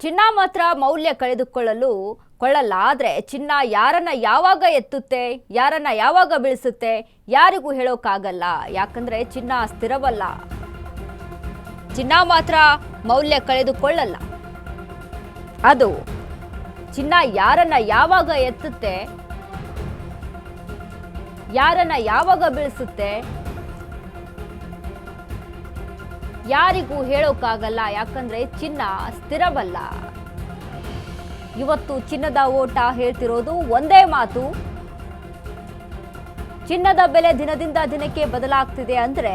ಚಿನ್ನ ಮಾತ್ರ ಮೌಲ್ಯ ಕೊಳ್ಳಲ್ಲ ಆದರೆ ಚಿನ್ನ ಯಾರನ್ನ ಯಾವಾಗ ಎತ್ತುತ್ತೆ, ಯಾರನ್ನ ಯಾವಾಗ ಬೀಳಿಸುತ್ತೆ ಯಾರಿಗೂ ಹೇಳೋಕ್ಕಾಗಲ್ಲ. ಯಾಕಂದ್ರೆ ಚಿನ್ನ ಸ್ಥಿರವಲ್ಲ. ಚಿನ್ನ ಮಾತ್ರ ಮೌಲ್ಯ ಕಳೆದುಕೊಳ್ಳಲ್ಲ. ಅದು ಚಿನ್ನ ಯಾರನ್ನ ಯಾವಾಗ ಎತ್ತುತ್ತೆ, ಯಾರನ್ನ ಯಾವಾಗ ಬೀಳಿಸುತ್ತೆ ಯಾರಿಗೂ ಹೇಳೋಕ್ಕಾಗಲ್ಲ. ಯಾಕಂದ್ರೆ ಚಿನ್ನ ಸ್ಥಿರವಲ್ಲ. ಇವತ್ತು ಚಿನ್ನದ ಓಟ ಹೇಳ್ತಿರೋದು ಒಂದೇ ಮಾತು. ಚಿನ್ನದ ಬೆಲೆ ದಿನದಿಂದ ದಿನಕ್ಕೆ ಬದಲಾಗ್ತಿದೆ ಅಂದ್ರೆ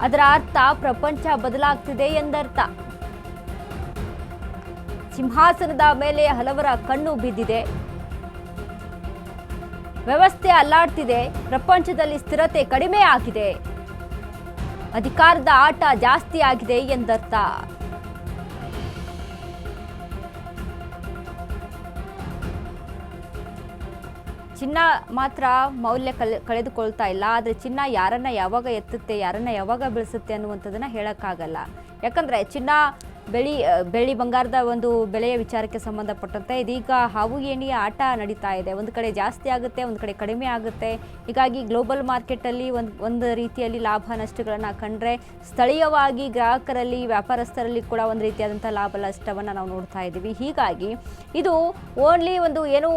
ಅದರ ಅರ್ಥ ಪ್ರಪಂಚ ಬದಲಾಗ್ತಿದೆ ಎಂದರ್ಥ. ಸಿಂಹಾಸನದ ಮೇಲೆ ಹಲವರ ಕಣ್ಣು ಬಿದ್ದಿದೆ. ವ್ಯವಸ್ಥೆ ಅಲ್ಲಾಡ್ತಿದೆ. ಪ್ರಪಂಚದಲ್ಲಿ ಸ್ಥಿರತೆ ಕಡಿಮೆ ಆಗಿದೆ. ಅಧಿಕಾರದ ಆಟ ಜಾಸ್ತಿ ಆಗಿದೆ ಎಂದರ್ಥ. ಚಿನ್ನ ಮಾತ್ರ ಮೌಲ್ಯ ಕಳೆದುಕೊಳ್ತಾ ಇಲ್ಲ, ಆದರೆ ಚಿನ್ನ ಯಾರನ್ನ ಯಾವಾಗ ಎತ್ತುತ್ತೆ, ಯಾರನ್ನ ಯಾವಾಗ ಬೀಳಿಸುತ್ತೆ ಅನ್ನುವಂಥದ್ದನ್ನ ಹೇಳಕ್ಕಾಗಲ್ಲ. ಯಾಕಂದ್ರೆ ಚಿನ್ನ ಬೆಳ್ಳಿ ಬಂಗಾರದ ಒಂದು ಬೆಲೆಯ ವಿಚಾರಕ್ಕೆ ಸಂಬಂಧಪಟ್ಟಂತೆ ಇದೀಗ ಹಾವು ಏಣಿಯ ಆಟ ನಡೀತಾ ಇದೆ. ಒಂದು ಕಡೆ ಜಾಸ್ತಿ ಆಗುತ್ತೆ, ಒಂದು ಕಡೆ ಕಡಿಮೆ ಆಗುತ್ತೆ. ಹೀಗಾಗಿ ಗ್ಲೋಬಲ್ ಮಾರ್ಕೆಟಲ್ಲಿ ಒಂದು ರೀತಿಯಲ್ಲಿ ಲಾಭ ನಷ್ಟಗಳನ್ನು ಕಂಡ್ರೆ, ಸ್ಥಳೀಯವಾಗಿ ಗ್ರಾಹಕರಲ್ಲಿ ವ್ಯಾಪಾರಸ್ಥರಲ್ಲಿ ಕೂಡ ಒಂದು ರೀತಿಯಾದಂಥ ಲಾಭ ನಷ್ಟವನ್ನು ನಾವು ನೋಡ್ತಾ ಇದ್ದೀವಿ. ಹೀಗಾಗಿ ಇದು ಓನ್ಲಿ ಒಂದು ಏನು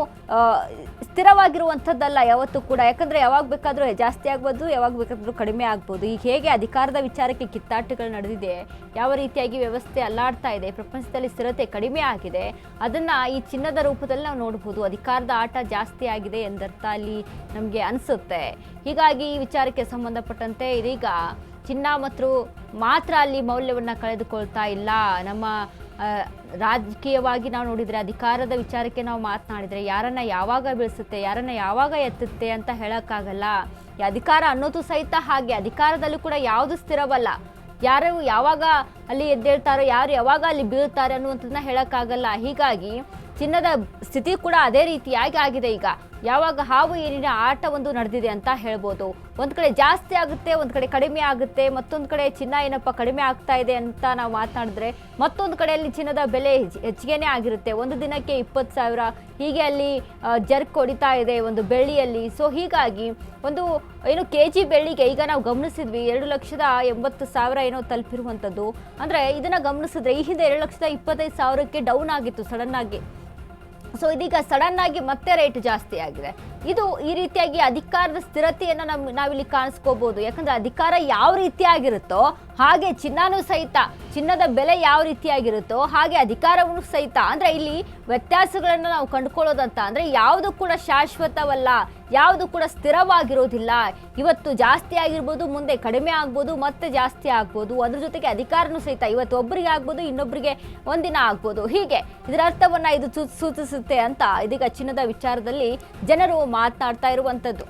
ಸ್ಥಿರವಾಗಿರುವಂಥದ್ದಲ್ಲ ಯಾವತ್ತೂ ಕೂಡ. ಯಾಕಂದರೆ ಯಾವಾಗ ಬೇಕಾದರೂ ಜಾಸ್ತಿ ಆಗ್ಬೋದು, ಯಾವಾಗ ಬೇಕಾದರೂ ಕಡಿಮೆ ಆಗ್ಬೋದು. ಈಗ ಹೇಗೆ ಅಧಿಕಾರದ ವಿಚಾರಕ್ಕೆ ಕಿತ್ತಾಟಗಳು ನಡೆದಿದೆ, ಯಾವ ರೀತಿಯಾಗಿ ವ್ಯವಸ್ಥೆ ಅಲ್ಲಾಡ್ತಾ ಇದೆ, ಪ್ರಪಂಚದಲ್ಲಿ ಸ್ಥಿರತೆ ಕಡಿಮೆ ಆಗಿದೆ, ಅದನ್ನು ಈ ಚಿನ್ನದ ರೂಪದಲ್ಲಿ ನಾವು ನೋಡ್ಬೋದು. ಅಧಿಕಾರದ ಆಟ ಜಾಸ್ತಿ ಆಗಿದೆ ಎಂದರ್ಥ ಅಲ್ಲಿ ನಮಗೆ ಅನಿಸುತ್ತೆ. ಹೀಗಾಗಿ ಈ ವಿಚಾರಕ್ಕೆ ಸಂಬಂಧಪಟ್ಟಂತೆ ಇದೀಗ ಚಿನ್ನ ಮತ್ತು ಮಾತ್ರ ಅಲ್ಲಿ ಮೌಲ್ಯವನ್ನು ಕಳೆದುಕೊಳ್ತಾ ಇಲ್ಲ. ನಮ್ಮ ರಾಜಕೀಯವಾಗಿ ನಾವು ನೋಡಿದರೆ, ಅಧಿಕಾರದ ವಿಚಾರಕ್ಕೆ ನಾವು ಮಾತನಾಡಿದರೆ ಯಾರನ್ನ ಯಾವಾಗ ಬೀಳಿಸುತ್ತೆ, ಯಾರನ್ನ ಯಾವಾಗ ಎತ್ತುತ್ತೆ ಅಂತ ಹೇಳೋಕ್ಕಾಗಲ್ಲ. ಈ ಅಧಿಕಾರ ಅನ್ನೋದು ಸಹಿತ ಹಾಗೆ. ಅಧಿಕಾರದಲ್ಲೂ ಕೂಡ ಯಾವುದು ಸ್ಥಿರವಲ್ಲ. ಯಾರು ಯಾವಾಗ ಅಲ್ಲಿ ಎದ್ದೇಳ್ತಾರೋ, ಯಾರು ಯಾವಾಗ ಅಲ್ಲಿ ಬೀಳ್ತಾರೆ ಅನ್ನುವಂಥದ್ದನ್ನ ಹೇಳೋಕ್ಕಾಗಲ್ಲ. ಹೀಗಾಗಿ ಚಿನ್ನದ ಸ್ಥಿತಿ ಕೂಡ ಅದೇ ರೀತಿಯಾಗಿ ಆಗಿದೆ. ಈಗ ಯಾವಾಗ ಹಾವು ಏನಿನ ಆಟ ಒಂದು ನಡೆದಿದೆ ಅಂತ ಹೇಳ್ಬೋದು. ಒಂದು ಕಡೆ ಜಾಸ್ತಿ ಆಗುತ್ತೆ, ಒಂದು ಕಡೆ ಕಡಿಮೆ ಆಗುತ್ತೆ. ಮತ್ತೊಂದು ಕಡೆ ಚಿನ್ನ ಏನಪ್ಪ ಕಡಿಮೆ ಆಗ್ತಾ ಇದೆ ಅಂತ ನಾವು ಮಾತನಾಡಿದ್ರೆ, ಮತ್ತೊಂದು ಕಡೆಯಲ್ಲಿ ಚಿನ್ನದ ಬೆಲೆ ಹೆಚ್ಚಿಗೆನೇ ಆಗಿರುತ್ತೆ. ಒಂದು ದಿನಕ್ಕೆ 20,000 ಹೀಗೆ ಅಲ್ಲಿ ಜರ್ಕ್ ಹೊಡಿತಾ ಇದೆ ಒಂದು ಬೆಳ್ಳಿಯಲ್ಲಿ. ಸೊ ಹೀಗಾಗಿ ಒಂದು ಏನು KG ಬೆಳ್ಳಿಗೆ ಈಗ ನಾವು ಗಮನಿಸಿದ್ವಿ 2,80,000 ಏನೋ ತಲುಪಿರುವಂಥದ್ದು. ಅಂದರೆ ಇದನ್ನು ಗಮನಿಸಿದ್ರೆ ಈ ಹಿಂದೆ 2,25,000ಕ್ಕೆ ಡೌನ್ ಆಗಿತ್ತು ಸಡನ್ ಆಗಿ. ಸೊ ಇದೀಗ ಸಡನ್ ಆಗಿ ಮತ್ತೆ ರೇಟ್ ಜಾಸ್ತಿ ಆಗಿದೆ. ಇದು ಈ ರೀತಿಯಾಗಿ ಅಧಿಕಾರದ ಸ್ಥಿರತೆಯನ್ನು ನಾವಿಲ್ಲಿ ಕಾಣಿಸ್ಕೋಬಹುದು. ಯಾಕಂದ್ರೆ ಅಧಿಕಾರ ಯಾವ ರೀತಿಯಾಗಿರುತ್ತೋ ಹಾಗೆ ಚಿನ್ನನೂ ಸಹಿತ, ಚಿನ್ನದ ಬೆಲೆ ಯಾವ ರೀತಿಯಾಗಿರುತ್ತೋ ಹಾಗೆ ಅಧಿಕಾರವೂ ಸಹಿತ. ಅಂದ್ರೆ ಇಲ್ಲಿ ವ್ಯತ್ಯಾಸಗಳನ್ನು ನಾವು ಕಂಡುಕೊಳ್ಳೋದಂತ ಅಂದ್ರೆ ಯಾವುದು ಕೂಡ ಶಾಶ್ವತವಲ್ಲ, ಯಾವುದು ಕೂಡ ಸ್ಥಿರವಾಗಿರೋದಿಲ್ಲ. ಇವತ್ತು ಜಾಸ್ತಿ ಆಗಿರ್ಬೋದು, ಮುಂದೆ ಕಡಿಮೆ ಆಗ್ಬೋದು, ಮತ್ತೆ ಜಾಸ್ತಿ ಆಗ್ಬೋದು. ಅದ್ರ ಜೊತೆಗೆ ಅಧಿಕಾರನೂ ಸಹಿತ ಇವತ್ತು ಒಬ್ಬರಿಗೆ ಆಗ್ಬೋದು, ಇನ್ನೊಬ್ಬರಿಗೆ ಒಂದಿನ ಆಗ್ಬೋದು. ಹೀಗೆ ಇದರ ಅರ್ಥವನ್ನ ಇದು ಸೂಚಿಸುತ್ತೆ ಅಂತ ಇದೀಗ ಚಿನ್ನದ ವಿಚಾರದಲ್ಲಿ ಜನರು ಮಾತನಾಡ್ತಾ ಇರುವಂಥದ್ದು.